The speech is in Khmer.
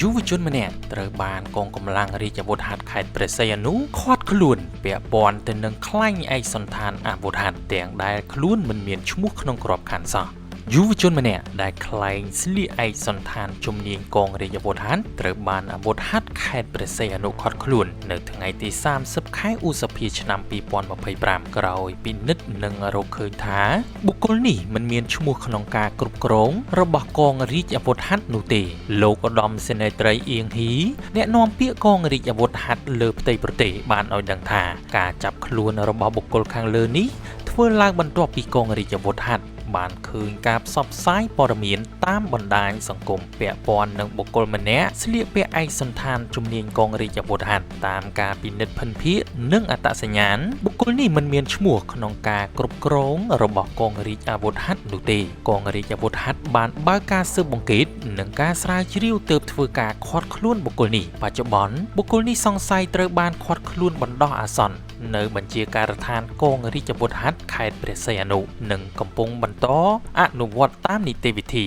យុវជនម្នាក់ត្រូវបានកងកម្លាំងរាជអាវុធហត្ថខេត្តព្រះសីហនុឃាត់ខ្លួនពាក់ព័ន្ធទៅនឹងខ្លាញ់ឯកសណ្ឋានអាវុធហត្ថទាំងដែលខ្លួនមិនមានឈ្មោះក្នុងក្របខ័ណ្ឌសោះយុវជនម្នាក់ដែលខ្លែងស្លៀកឯកសណ្ឋានជំនាញកងរាជអាវុធហត្ថត្រូវបានអាវុធហត្ថខេត្តព្រះសីហនុឃាត់ខ្លួននៅថ្ងៃទី30ខែឧសភាឆ្នាំ2025ក្រោយពិនិត្យនិងរកឃើញថាបុគ្គលនេះមិនមានឈ្មោះក្នុងការគ្រប់គ្រងរបស់កងរាជអាវុធហត្ថនោះទេលោកឧត្តមសេនីយ៍ត្រីអៀងហ៊ីអ្នកនាំពាក្យកងរាជអាវុធហត្ថលើផ្ទៃប្រទេសបានឲ្យដឹងថាការចាប់ខ្លួនរបស់បុគ្គលខាងលើនេះធ្វើឡើងបន្ទាប់ពីកងរាជអាវុធហត្ថបានឃើញការផ្សព្វផ្សាយព័ត៌មានតាមបណ្ដាញសង្គមពាក់ព័ន្ធនឹងបុគ្គលម្នាក់ស្លៀកពាក់ឯកសណ្ឋានជំនាញកងរាជអាវុធហត្ថតាមការពិនិត្យភិនភាគនិងអត្តសញ្ញាណបុគ្គលនេះមិនមានឈ្មោះក្នុងការគ្រប់គ្រងរបស់កងរាជអាវុធហត្ថនោះទេកងរាជអាវុធហត្ថបានបើកការស៊ើបអង្កេតនិងការស្រាវជ្រាវទើបធ្វើការឃាត់ខ្លួនបុគ្គលនេះបច្ចុប្បន្នបុគ្គលនេះសង្ស័យត្រូវបានឃាត់ខ្លួនបណ្ដោះអាសន្ននៅបញ្ជាការដ្ឋានកងរាជអាវុធហត្ថខេត្តព្រះសីហនុនិងកំពុងបន្តអនុវត្តតាមនីតិវិធី